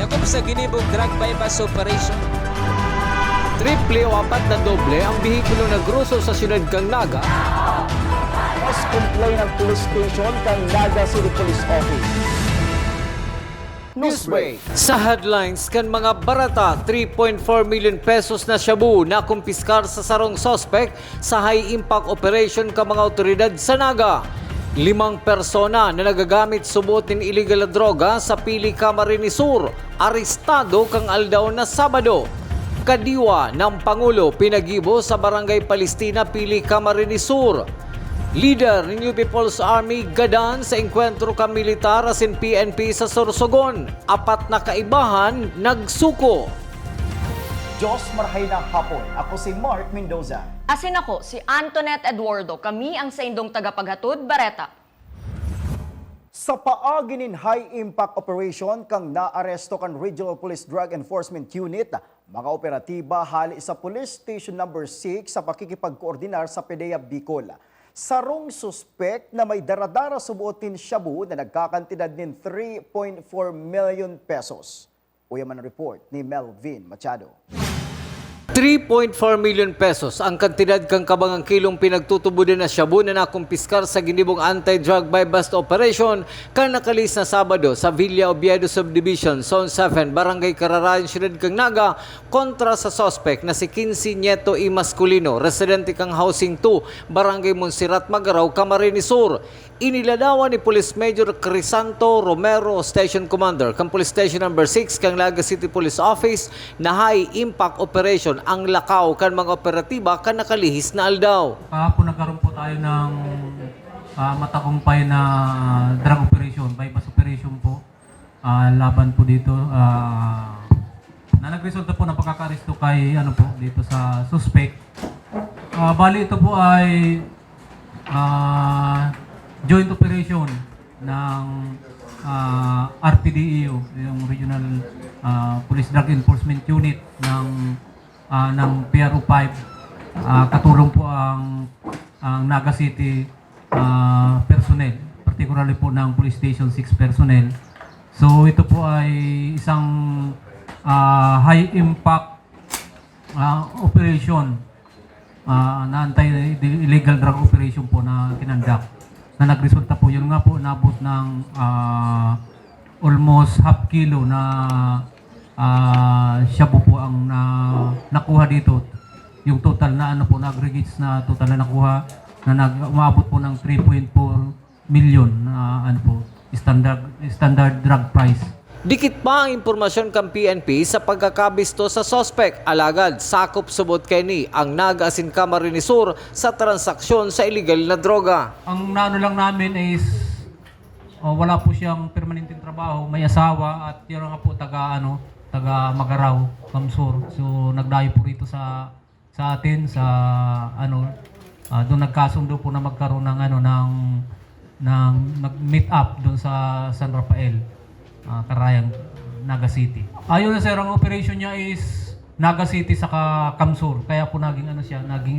sakop sa ginibong drug bypass operation. Triple o apat na doble ang bihikulo na gruso sa siyudad kang Naga. Mas complain ng police station kang Naga City Police Office. Newsbreak. Sa headlines kan mga barata, 3.4 million pesos na shabu na kumpiskar sa sarong sospek sa high-impact operation ka mga otoridad sa Naga. 5 persona na nagagamit subuot ng illegal na droga sa Pili Camarines Sur, arestado kang aldaw na Sabado. Kadiwa ng Pangulo pinagibo sa Barangay Palestina, Pili Camarines Sur. Leader ng New People's Army gadan sa engkwentro ka militar asin PNP sa Sorsogon. 4 na kaibahan nagsuko. Diyos marahay na hapon. Ako si Mark Mendoza. Asin ako, si Antoinette Eduardo. Kami ang sa indong tagapaghatod, Bareta. Sa paaginin high-impact operation kang naaresto kan Regional Police Drug Enforcement Unit, mga operatiba hali sa Police Station number 6 sa pakikipagkoordinar sa PDEA Bicol. Sarong suspect na may daradara subuotin shabu na nagkakantidad ng 3.4 million pesos. Uyaman ang report ni Melvin Machado. 3.4 million pesos ang kantidad kang kabangang kilong pinagtutubudan na shabu na nakumpiskar sa ginibong anti-drug buy-bust operation kan nakalis na Sabado sa Villa Oviedo Subdivision, Zone 7, Barangay Cararayan, Siyudad kang Naga kontra sa suspect na si Quincy Nieto I. Masculino, residente kang Housing 2, Barangay Monserrat, Magaraw, Camarines Sur. Iniladawan ni Police Major Crisanto Romero, Station Commander, kang Police Station number 6 kang Naga City Police Office na high-impact operation ang lakaw kan mga operatiba kan nakalihis na aldaw. Kahapon nagkaroon po tayo ng matagumpay na drug operation, bypass operation po, laban po dito. Na nagresulta po ng pagkakaresto kay dito sa suspect. Bali ito po ay joint operation ng RPDEU, yung Regional Police Drug Enforcement Unit ng PRO 5. Katulong po ang Naga City personnel, particularly po ng Police Station 6 personnel. So ito po ay isang high impact operation na anti-illegal drug operation po na kinandak. Na nagresulta po, yun nga po, nabot ng almost half kilo na shabu po ang nakuha dito. Yung total na na-aggregates na total na nakuha na umabot po ng 3.4 million na standard drug price. Dikit pa ang impormasyon kang PNP sa pagkakabisto sa suspect. Alagad, sakop subot kay ang Naga asin Camarines Sur sa transaksyon sa illegal na droga. Ang naano lang namin is wala po siyang permanenteng trabaho, may asawa at yun nga po taga Magaraw, Kamsur. So nagdayo po rito sa atin sa doon nagkasundo po na magkaroon ng meet up doon sa San Rafael, Carayang, Naga City. Ayun na sir, ang operation niya is Naga City sa Kamsur. Kaya po naging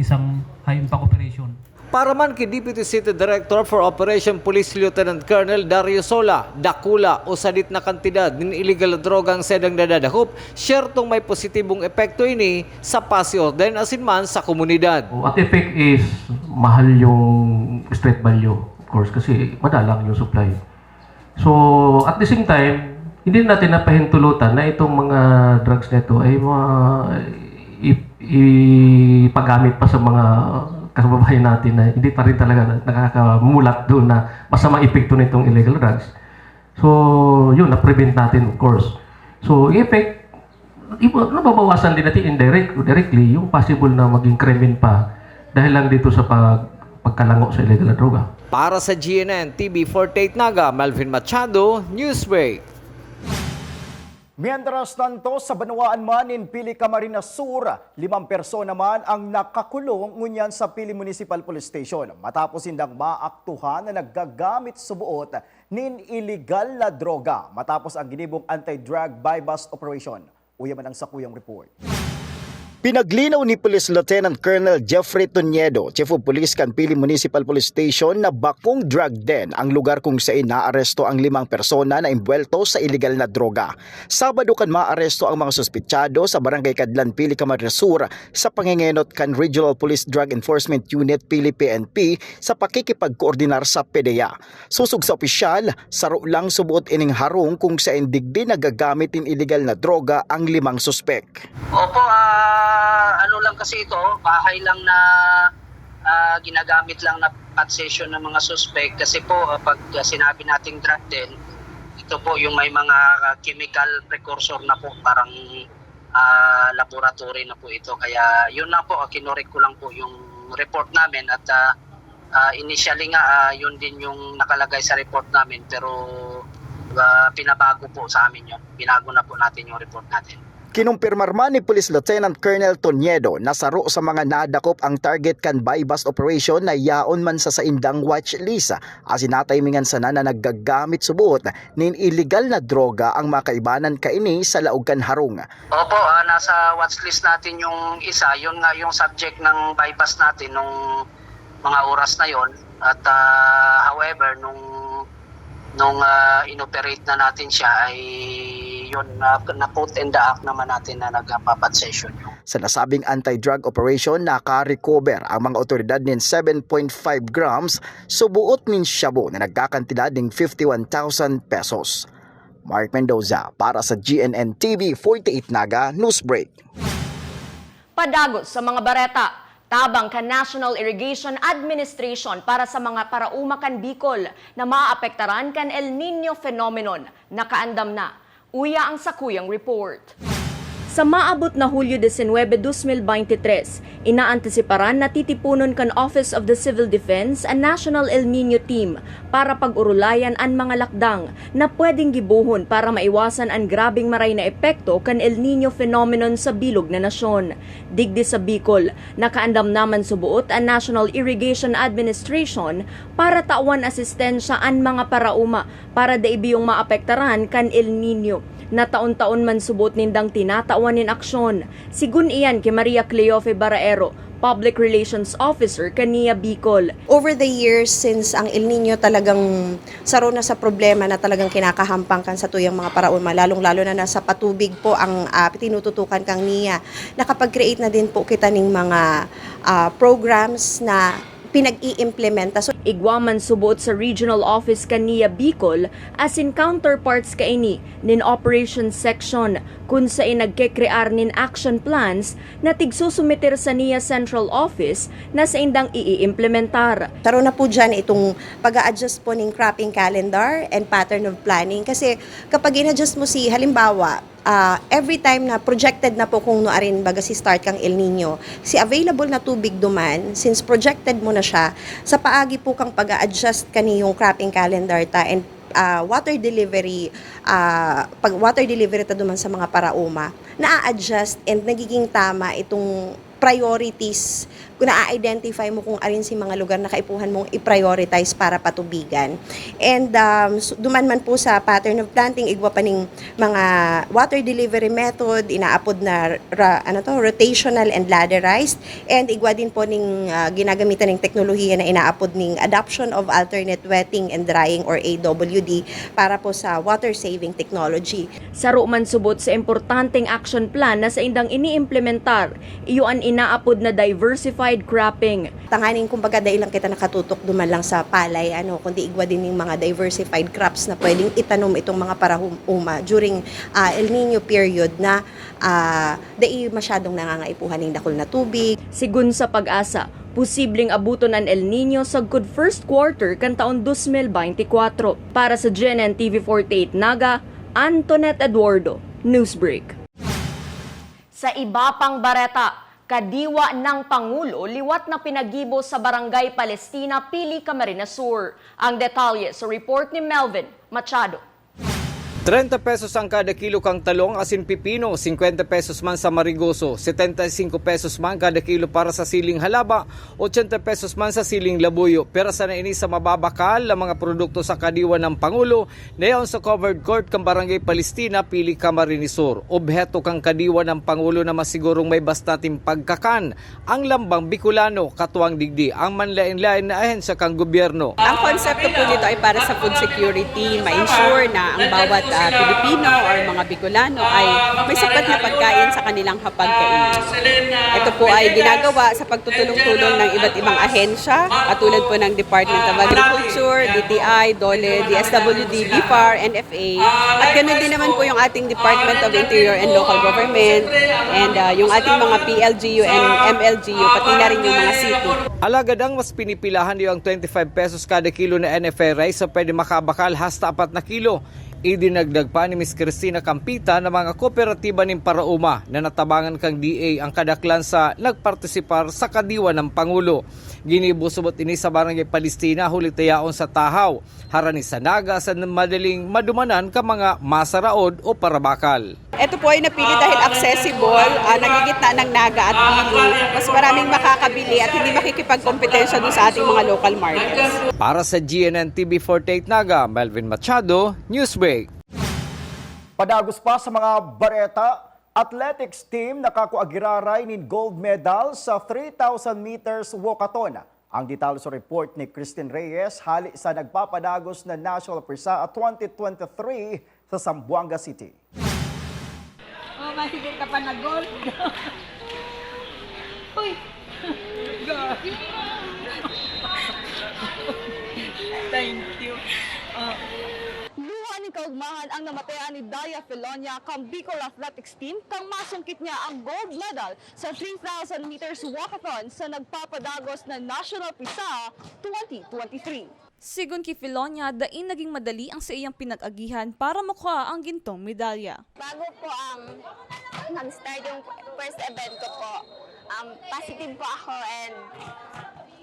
isang high impact operation. Para man kay Deputy City Director for Operation Police Lieutenant Colonel Dario Sola, dakula o sadit na kantidad ng illegal na drogang sedang dadadakop, syertong may positibong epekto ini sa pasiorden asinman sa komunidad. At effect is mahal yung street value, of course, kasi madalang yung supply. So, at the same time, hindi natin napahintulutan na itong mga drugs nito ay ipagamit pa sa mga kababayan natin na hindi pa rin talaga nakakamulat doon na masamang epekto nitong illegal drugs. So, yun, na-prevent natin, of course. So, effect, nababawasan din natin directly yung possible na maging krimen pa dahil lang dito sa pagkalango sa illegal na droga. Para sa GNN TV 48 Naga, Melvin Machado, Newsbreak. Mientras tanto, sa Banwaan man in Pili Camarines Sur, 5 persona man ang nakakulong ngunyan sa Pili Municipal Police Station matapos indang maaktuhan na naggagamit subuot nin illegal na droga matapos ang ginibong anti-drug buy-bust operation. Uyaman ang sakuyang report. Pinaglinaw ni Police Lieutenant Colonel Jeffrey Toniedo, Chief of Police Canpili Municipal Police Station, na bakong drug den ang lugar kung saan naaresto ang 5 persona na imbwelto sa iligal na droga. Sabado kan maaresto ang mga suspitsado sa Barangay Cadlan, Pili, Camarines Sur sa pangingenot kan Regional Police Drug Enforcement Unit Pili PNP sa pakikipagkoordinar sa PDEA. Susug sa opisyal, saro lang subuot ining harong kung saan digdi nagagamit in iligal na droga ang 5 suspek. Opo, ano lang kasi ito, bahay lang na ginagamit lang na pat session ng mga suspect kasi po pag sinabi nating drug den, ito po yung may mga chemical precursor na po, parang laboratory na po ito. Kaya yun lang po, kinorek ko lang po yung report namin at initially nga yun din yung nakalagay sa report namin pero pinabago po sa amin yun. Binago na po natin yung report natin. Kinumpirmar man ni Police Lieutenant Colonel Toniedo na saro sa mga nadakop ang target kan buy bust operation na yaon man sa saindang watch list. Asinataymingan sana na naggagamit subuot nin illegal na droga ang makaibanan kaini sa laog kan harong. Opo, nasa watchlist natin yung isa, yun nga yung subject ng buy bust natin nung mga oras na yon. At however, nung inoperate na natin siya ay yun na-put in the act naman natin na nagpapat session yun. Sa nasabing anti-drug operation, naka-recover ang mga otoridad nin 7.5 grams subuot nin shabu na nagkakantidad ng 51,000 pesos. Mark Mendoza para sa GNN TV 48 Naga Newsbreak. Padagos sa mga bareta, tabang ka National Irrigation Administration para sa mga paraumakan Bicol na maapektaran kan El Nino phenomenon. Nakaandam na. Uya ang sakuyang report. Sa maabot na Hulyo 19, 2023, inaantisiparan na titipunon kan Office of the Civil Defense ang National El Nino Team para pag-urulayan ang mga lakdang na pwedeng gibuhon para maiwasan ang grabing maray na epekto kan El Nino phenomenon sa bilog na nasyon. Digdi sa Bicol, nakaandam naman subuot ang National Irrigation Administration para tawan asistensya ang mga parauma para daibiyong maapektaran kan El Nino na taon-taon man subot nindang tinatawan nin aksyon. Sigun iyan kay Maria Cleofe Baraero, Public Relations Officer kaniya Bicol. Over the years, since ang El Nino talagang saro na sa problema na talagang kinakahampangkan sa tuyang mga parauma, lalong-lalo na nasa patubig po ang tinututukan kang niya. Nakapag-create na din po kita ng mga programs na pinag-i-implementa. So, Igwaman subuot sa Regional Office kaniya Bicol as in counterparts kaini nin Operations Section kung saan nagkekrear nin action plans na tigsusumitir sa niya Central Office na sa indang i-implementar. taro na po dyan itong pag-a-adjust po ng cropping calendar and pattern of planning. Kasi kapag in-adjust mo halimbawa, every time na projected na po kung noarin baga si start kang El Nino, si available na tubig duman, since projected mo na siya, sa paagi po kang pag-a-adjust kaniyong cropping calendar ta and water delivery, pag water delivery ta duman sa mga parauma, na-adjust and nagiging tama itong priorities kung na-identify mo kung arin si mga lugar na kaipuhan mong i-prioritize para patubigan. And duman man po sa pattern of planting, igwa pa ning mga water delivery method, inaapod na rotational and ladderized, and igwa din po ning ginagamitan ng teknolohiya na inaapod ning adoption of alternate wetting and drying or AWD para po sa water saving technology. Saro man subot sa importanteng action plan na sa indang iniimplementar, iyon inaapod na diversified cropping. Tanganing kumbaga dahil lang kita nakatutok duman lang sa palay, kundi igwa din yung mga diversified crops na pwedeng itanom itong mga parauma during El Nino period na dahil masyadong nangangaipuhan ng dakol na tubig. Sigun sa Pag-asa, posibleng abuton ang El Nino sa good first quarter kan taon 2024. Para sa GNN TV 48 Naga, Antoinette Eduardo, Newsbreak. Sa iba pang bareta, kadiwa ng Pangulo, liwat na pinagibo sa Barangay Palestina, Pili, Camarines Sur. Ang detalye sa report ni Melvin Machado. 30 pesos ang kada kilo kang talong asin pipino, 50 pesos man sa marigoso, 75 pesos man kada kilo para sa siling halaba, 80 pesos man sa siling labuyo. Pero sa naini sa mababakal ang mga produkto sa kadiwa ng Pangulo, nayon sa covered court kang Barangay Palestina, Pili Camarines Sur. Obheto kang kadiwa ng Pangulo na masigurong may bastating pagkakan. Ang lambang Bicolano, katuwang digdi, ang manlain-lain na ahensya kang gobyerno. Ang konsepto po nito ay para sa food security, ma-ensure na ang bawat Pilipino or mga Bicolano ay may sapat na pagkain sa kanilang hapagkainan. Ito po ay ginagawa sa pagtutulong-tulong ng iba't ibang ahensya, katulad po ng Department of Agriculture, DTI, DOLE, DSWD, BFAR, NFA, at ganoon din naman po yung ating Department of Interior and Local Government, and yung ating mga PLGU and MLGU, pati na rin yung mga city. Alagad ang mas pinipilahan yung 25 pesos kada kilo na NFA rice sa pwede makabakal hasta 4 na kilo. Idinagdag pa ni Ms. Cristina Campita na mga kooperatiba ng Parauma na natabangan kang DA ang kadaklan sa nagpartisipar sa kadiwa ng Pangulo. Ginibusubot ini sa Barangay Palestina hulitayaon sa Tahaw, harani sa Naga sa madaling madumanan ka mga masaraod o parabakal. Ito po ay napili dahil accessible, nagigitna ng Naga at Pili. Mas maraming makakabili at hindi makikipagkompetensya dun sa ating mga local markets. Para sa GNN TV48 Naga, Melvin Machado, Newsbreak. Padagos pa sa mga bareta, athletics team nakakuagiraray nin gold medal sa 3,000 meters walkathon. Ang detalye sa report ni Christine Reyes hali sa nagpapadagos na National Prisa 2023 sa Zamboanga City. Oh, mahigit ka pa na gold. Uy! Thank you. Luha ni kaugmahan ang namatayan ni Daya Filonia kang Bicol Athletics Team kang masungkit niya ang gold medal sa 3,000 meters walkathon sa nagpapadagos na National Prisa 2023. Sigon kay Filonia, daing naging madali ang sa iyang pinag-agihan para makuha ang gintong medalya. Bago po nag-start yung first event ko po, positive po ako and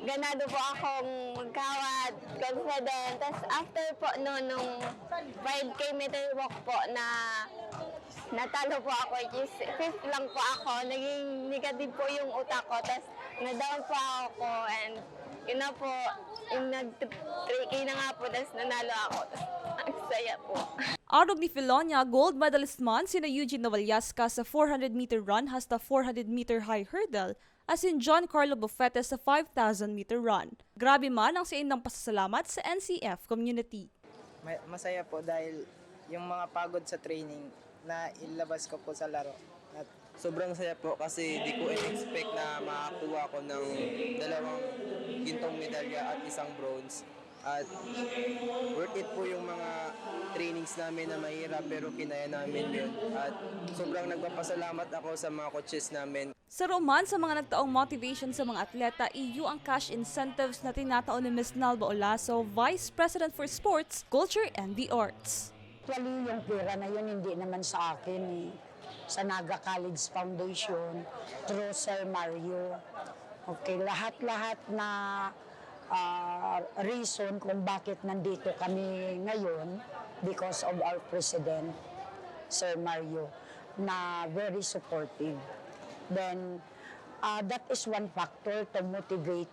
ganado po akong magkawad, confident. Tapos after po nung 5K meter walk po na natalo po ako, which is 5th lang po ako, naging negative po yung utak ko. Tapos na-down po ako and yun na po, yung nag-3K na nga po, tapos nanalo ako. Ang saya po. Arog ni Filonia, gold medalist man sina Eugene Navallasca sa 400-meter run hasta 400-meter high hurdle as in John Carlo Bufete sa 5,000-meter run. Grabe man ang siindang pasasalamat sa NCF community. Masaya po dahil yung mga pagod sa training na ilabas ko po sa laro. At sobrang saya po kasi di ko in-expect na makakuha ko ng 2 gintong medalya at 1 bronze. At worth it po yung mga trainings namin na mahirap pero kinaya namin yun. At sobrang nagpapasalamat ako sa mga coaches namin. Sa Roman, sa mga nagtaong motivation sa mga atleta, EU ang cash incentives na tinataon ni Ms. Nalba Olaso, Vice President for Sports, Culture and the Arts. Actually, yung pera na yun hindi naman sa akin eh. Sa Naga College Foundation, through Sir Mario. Okay, lahat-lahat na reason kung bakit nandito kami ngayon because of our President, Sir Mario, na very supportive. Then, that is one factor to motivate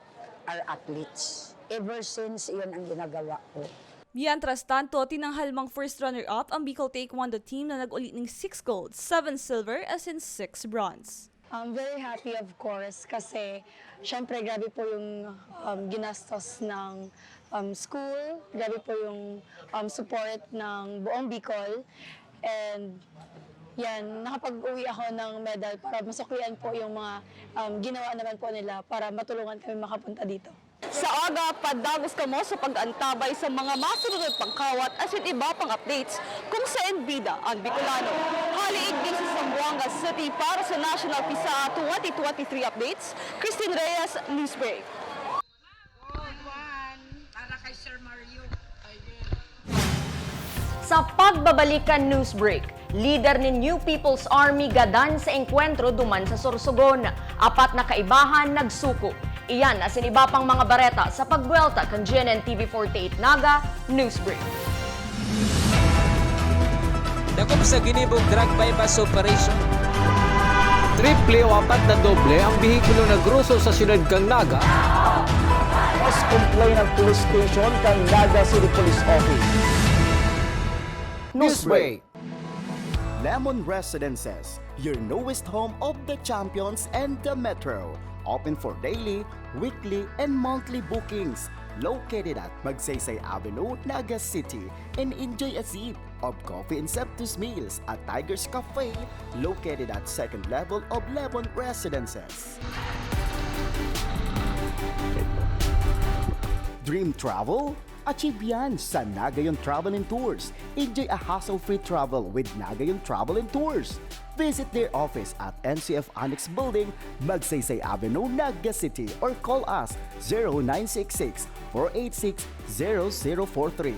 our athletes. Ever since, yun ang ginagawa ko. Mientras tanto, tinanghal mang first runner-up ang Bicol Taekwondo team na nag-ulit ng 6 gold, 7 silver as in 6 bronze. I'm very happy of course kasi syempre grabe po yung ginastos ng school, grabe po yung support ng buong Bicol, and yan, nakapag-uwi ako ng medal para masuklian po yung mga ginawa naman po nila para matulungan kami makapunta dito. Sa aga, padagos ka mo sa pag-antabay sa mga masunod pangkawat as in iba pang updates kung saan bida ang Bicolano. Haliig din sa Zamboanga City para sa National PISA 2023 updates. Christine Reyes, Newsbreak. Para kay Sir Mario. Sa pagbabalikan Newsbreak, leader ni New People's Army gadan sa engkwentro duman sa Sorsogon. 4 na kaibahan nagsuko. Iyan as in iba pang mga bareta sa pagbuelta kan GNN TV48 Naga Newsbreak. Dakop sa ginibog drug bypass operation. Triple o apat na doble ang bihikulo na gruso sa siyudad kang Naga. Mas complain ng police station kang Naga City Police Office. Newsbreak. Lemon Residences, your newest home of the champions and the metro. Open for daily, weekly, and monthly bookings. Located at Magsaysay Avenue, Naga City. And enjoy a sip of coffee and Septus meals at Tiger's Cafe, located at second level of Lemon Residences. Dream travel? Achieve yan sa Nagayon Travel and Tours. Enjoy a hassle-free travel with Nagayon Travel and Tours. Visit their office at NCF Annex Building, Magsaysay Avenue, Naga City, or call us 0966-486-0043.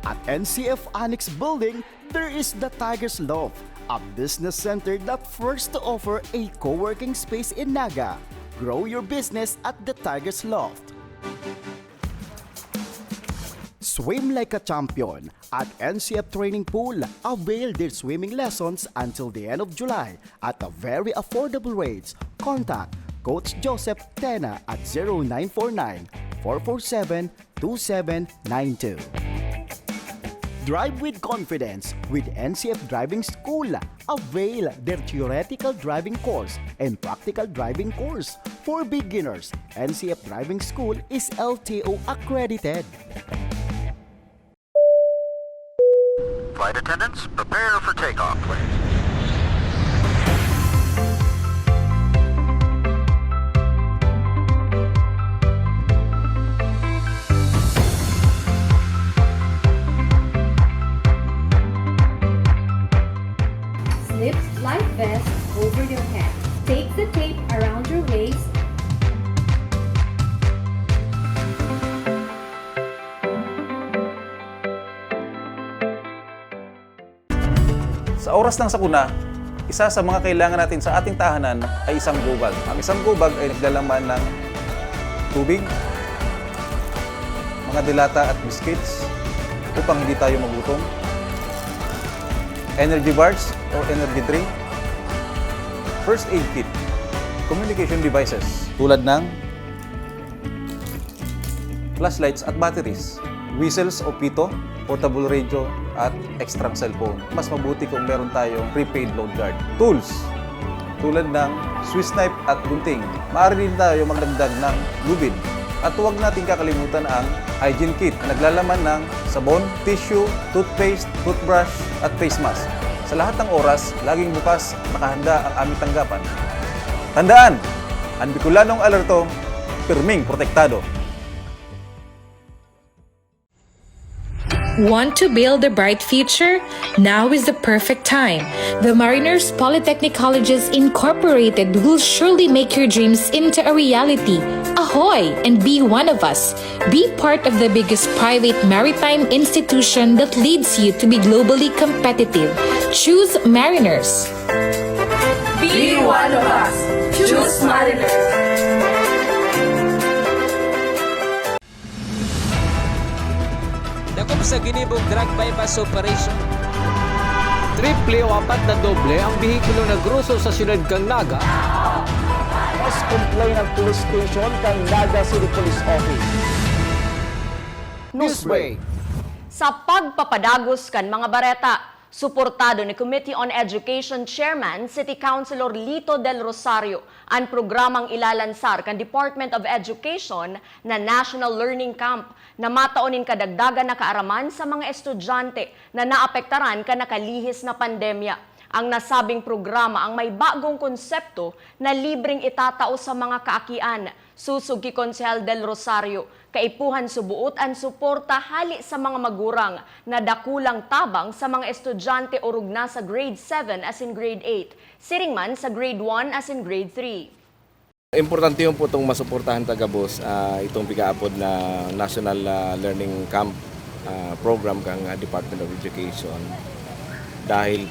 At NCF Annex Building, there is the Tiger's Loft, a business center that first to offer a co-working space in Naga. Grow your business at the Tiger's Loft. Swim like a champion at NCF Training Pool. Avail their swimming lessons until the end of July at a very affordable rates. Contact Coach Joseph Tena at 0949-447-2792. Drive with confidence with NCF Driving School. Avail their theoretical driving course and practical driving course. For beginners, NCF Driving School is LTO accredited. Flight attendants, prepare for takeoff, please. Slip life vest over your head. Take the tape around your waist. Sa oras ng sakuna, isa sa mga kailangan natin sa ating tahanan ay isang gubag. Ang isang gubag ay naglalaman ng tubig, mga dilata at biscuits upang hindi tayo magutom, energy bars o energy drink, first aid kit, communication devices tulad ng flashlights at batteries, whistles o pito, portable radio at extra cellphone. Mas mabuti kung meron tayong prepaid load guard. Tools tulad ng Swiss knife at gunting. Maaari din tayo magdagdag ng lubid. At huwag natin kakalimutan ang hygiene kit na naglalaman ng sabon, tissue, toothpaste, toothbrush at face mask. Sa lahat ng oras, laging bukas, nakahanda ang aming tanggapan. Tandaan, ang Bicolanong alerto, pirming protektado. Want to build a bright future? Now is the perfect time. The Mariners Polytechnic Colleges Incorporated will surely make your dreams into a reality. Ahoy! And be one of us. Be part of the biggest private maritime institution that leads you to be globally competitive. Choose Mariners. Be one of us. Choose Mariners. Dakop sa ginibog drug bypass operation. Triple o apat na doble ang bihikulo na gruso sa siyudad kang Naga. Mas complain ng police station kang Naga City Police Office. Newsbreak. Sa pagpapadagos kan mga bareta, suportado ni Committee on Education Chairman City Councilor Lito Del Rosario ang programang ilalansar kan Department of Education na National Learning Camp na mataunin kadagdagan na kaaraman sa mga estudyante na naapektaran ka nakalihis na pandemya. Ang nasabing programa ang may bagong konsepto na libreng itatao sa mga kaakian. Susug ki Konsehal Del Rosario, kaipuhan subuot ang suporta hali sa mga magurang na dakulang tabang sa mga estudyante urug na sa grade 7 as in grade 8, siring man sa grade 1 as in grade 3. Importante yung po itong masuportahan tagabos itong pigaapod na National Learning Camp program kang Department of Education dahil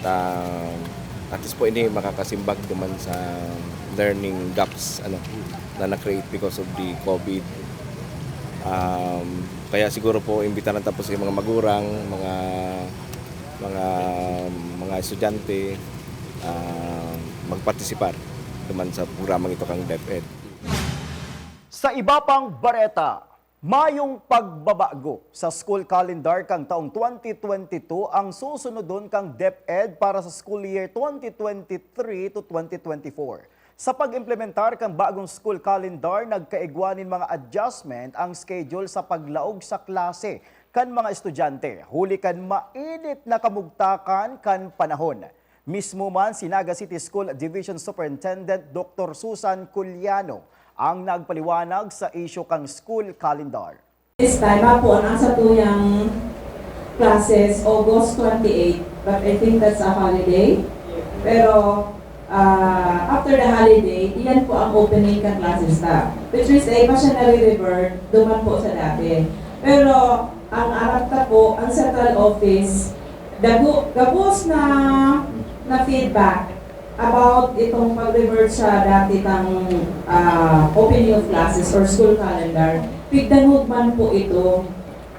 at least po ini makakasimbag naman sa learning gaps na na-create because of the COVID. Kaya siguro po imbitahan tapos yung mga magurang, mga estudyante magpartisipar naman sa programang ito kang DepEd. Sa iba pang bareta, mayong pagbabago sa school calendar kang taong 2022 ang susunodon kang DepEd para sa school year 2023 to 2024. Sa pag-implementar kang bagong school calendar, nagkaigwanin mga adjustment ang schedule sa paglaog sa klase kan mga estudyante. Huli kan mainit na kamugtakan kan panahon. Mismo man si Naga City School Division Superintendent Dr. Susan Culiano ang nagpaliwanag sa issue kang school calendar. This time, po ang sa tuyang classes August 28, but I think that's a holiday. Pero after the holiday, iyan po ang opening ka classes na. Which is ay pa siya nare-revert, duman po sa dati. Pero ang arata po, ang central office, gabos na feedback about itong pag-revert sa dati tang opening of classes or school calendar. Pigdanod man po ito.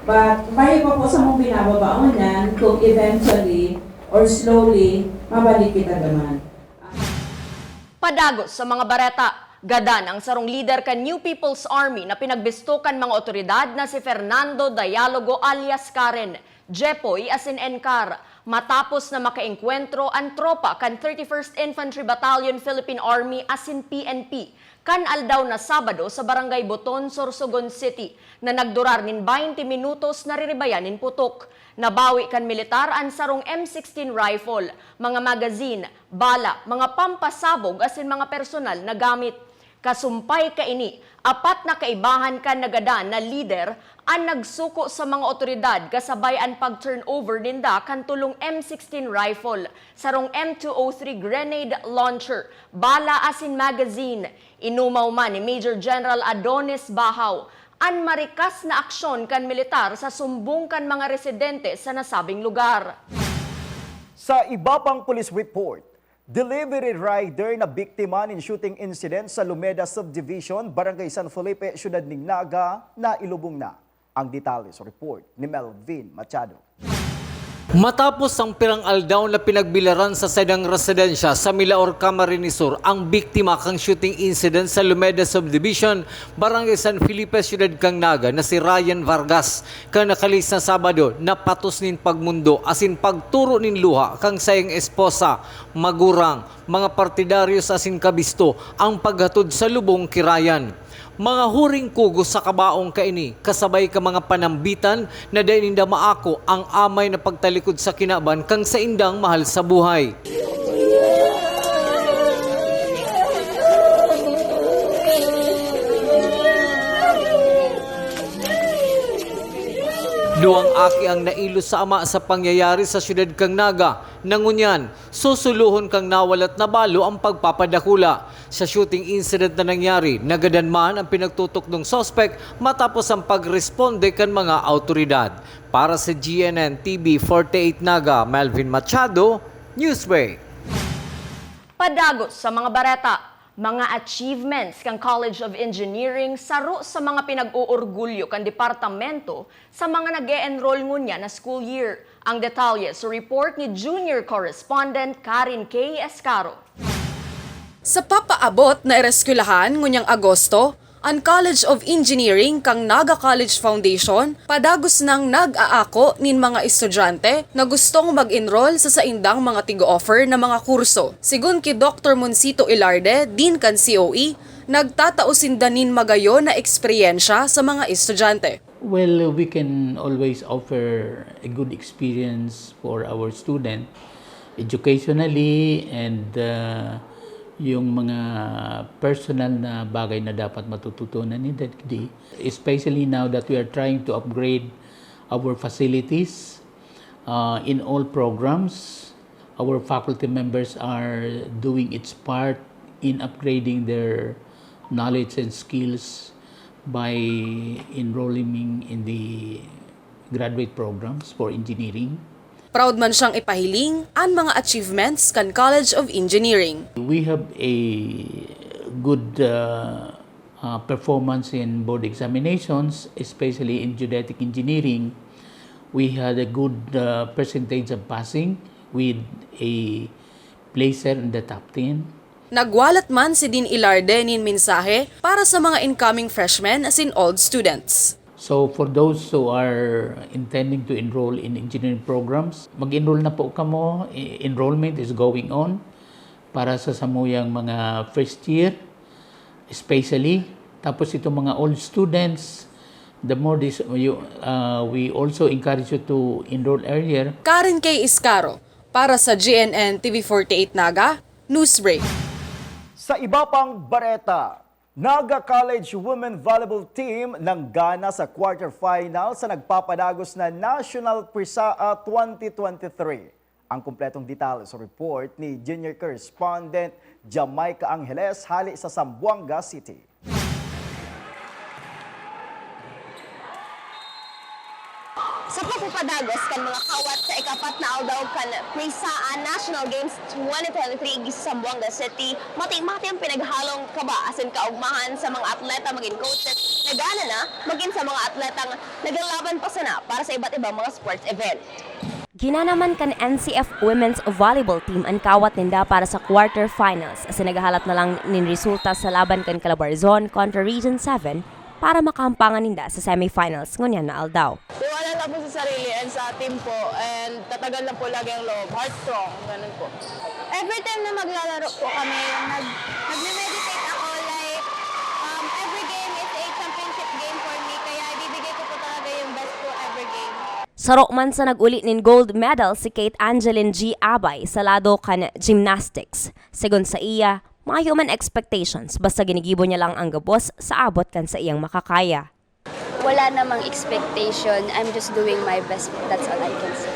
But bayo pa po sa mong binababaon yan kung eventually or slowly mabalik kita naman. Padagos sa mga bareta, gadan ang sarong leader kan New People's Army na pinagbistukan mga otoridad na si Fernando Dialogo alias Karen, Jepoy asin Enkar, matapos na makaengkwentro ang tropa kan 31st Infantry Battalion Philippine Army asin PNP, kan aldaw na Sabado sa Barangay Boton, Sorsogon City, na nagdurar nin 20 minutos na riribayanin putok. Nabawi kan militar ang sarong M16 rifle, mga magazine, bala, mga pampasabog asin mga personal na gamit. Kasumpay kaini, 4 na kaibahan kan nagadan na leader ang nagsuko sa mga otoridad kasabay ang pag-turnover ninda kan tulong M16 rifle, sarong M203 grenade launcher, bala asin magazine. Inumaw man ni Major General Adonis Bahaw ang marikas na aksyon kan militar sa sumbong kan mga residente sa nasabing lugar. Sa iba pang police report, delivery rider na biktima ng shooting incident sa Lumeda Subdivision, Barangay San Felipe, Siyudad ng Naga, na ilubong na. Ang detalye sa report ni Melvin Machado. Matapos ang pirang aldaw na pinagbilaran sa sedang residensya sa Milaor, Camarines Sur, ang biktima kang shooting incident sa Lumeda Subdivision, Barangay San Felipe, Siyudad kang Naga na si Ryan Vargas, kang nakalis na Sabado na patos nin pagmundo asin pagturo nin luha kang sayang esposa, magurang, mga partidaryos asin kabisto ang paghatod sa lubong ki Ryan. Mga huring kugos sa kabaong kaini, kasabay ka mga panambitan na dahil inda maako ang amay na pagtalikod sa kinaban kang sa indang mahal sa buhay. Luang aki ang nailo sa ama sa pangyayari sa siyudad kang Naga. Nangunyan, susuluhon kang nawalat na balo ang pagpapadakula. Sa shooting incident na nangyari, nagadan man ang pinagtutok ng sospek matapos ang pagresponde kan mga autoridad. Para sa GNN TV 48 Naga, Melvin Machado, Newsway. Padagos sa mga bareta, mga achievements kang College of Engineering saro sa mga pinag-uurgulyo kan departamento sa mga nag-e-enroll ngunya na school year. Ang detalye sa report ni Junior Correspondent Karin K. Escaro. Sa papaabot na ereskulahan ngunyang Agosto, ang College of Engineering kang Naga College Foundation padagos nang nag-aako nin mga estudyante na gustong mag-enroll sa saindang mga tigo-offer na mga kurso. Sigun ki Dr. Monsito Ilarde, din kan COE, nagtatausin danin magayo na eksperyensya sa mga estudyante. Well, we can always offer a good experience for our student educationally and yung mga personal na bagay na dapat matututunan nila, especially now that we are trying to upgrade our facilities in all programs. Our faculty members are doing its part in upgrading their knowledge and skills by enrolling in the graduate programs for engineering. Proud man siyang ipahiling ang mga achievements kan College of Engineering. We have a good performance in board examinations, especially in geodetic engineering. We had a good percentage of passing with a placer in the top 10. Nagwalat man si Dean Ilarde nin mensahe para sa mga incoming freshmen as in old students. So for those who are intending to enroll in engineering programs, mag-enroll na po kamo. Enrollment is going on para sa samuyang mga first year, especially. Tapos itong mga old students, the more we also encourage you to enroll earlier. Karen K. Iscaro para sa GNN TV48 Naga, Newsbreak. Sa iba pang bareta, Naga College Women Volleyball Team nanggana sa quarterfinal sa nagpapadagos na National Prisaa 2023. Ang kumpletong detalye sa report ni Junior Correspondent Jamaica Angeles hali sa Zamboanga City. Sa pagpapadagos kan mga kawat sa ikapat na aldaw kan Prisaa National Games 2023 sa Zamboanga City, mati-mati ang pinaghalong kaba asin kaugmahan sa mga atleta maging coaches, nagana na maging sa mga atletang naglalaban pa sana para sa iba't ibang mga sports event. Ginanaman kan NCF Women's Volleyball Team ang kawat ninda para sa quarterfinals as naghahalap na lang nin resulta sa laban kan Calabarzon kontra Region 7 para makampangan ninda sa semifinals ngunyan na aldaw. Tiwala lang po sa sarili and sa team po and tatagal lang po lagi ang loob, heart strong, ganun po. Every time na maglalaro po kami, nag-meditate ako like every game is a championship game for me kaya ibibigay ko po talaga yung best ko every game. Sarok man sa nag-ulit nin gold medal si Kate Angeline G. Abay sa lado kan gymnastics. Segun sa iya, mga human expectations basta ginigibo niya lang ang gabos sa abot kan sa iyang makakaya. Wala namang expectation, I'm just doing my best, that's all I can say.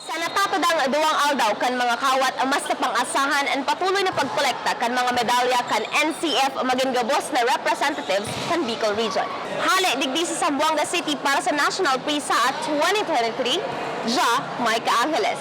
Sa natatod ang duwang aldaw kan mga kawat ang mas pang-asahan and patuloy na pagkolekta kan mga medalya kan NCF maging gabos na representatives kan Bicol Region. Hali digdi sa Zamboanga City para sa National Prisaa 2023, Jamaica Angeles.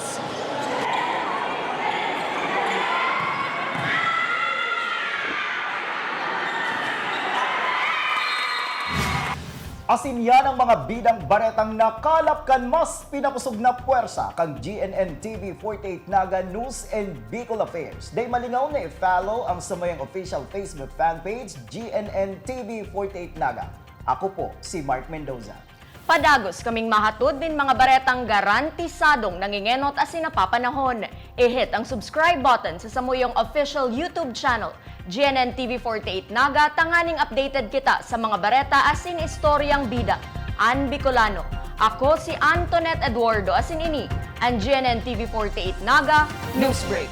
Asin yan ang mga bidang baretang nakalap kan mas pinapusog na puwersa kang GNN TV 48 Naga News and Bicol Affairs. Day malingaw na i-follow ang samayang official Facebook fanpage GNN TV 48 Naga. Ako po si Mark Mendoza. Padagos kaming mahatod din mga baretang garantisadong nangingenot as napapanahon. I-hit ang subscribe button sa samuyong official YouTube channel GNN TV48 Naga, tanganing updated kita sa mga bareta asin istoryang bida. An Bicolano. Ako si Antoinette Eduardo asin ini, ang GNN TV48 Naga Newsbreak.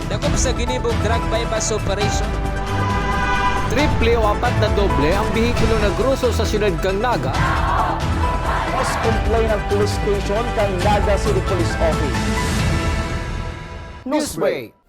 Dakop sa ginibong drug bypass operation. Triple o apat na doble ang bihikulo na gruso sa siyudad kang Naga. Mas complain ng police station kang Naga City Police Office. Newsbreak.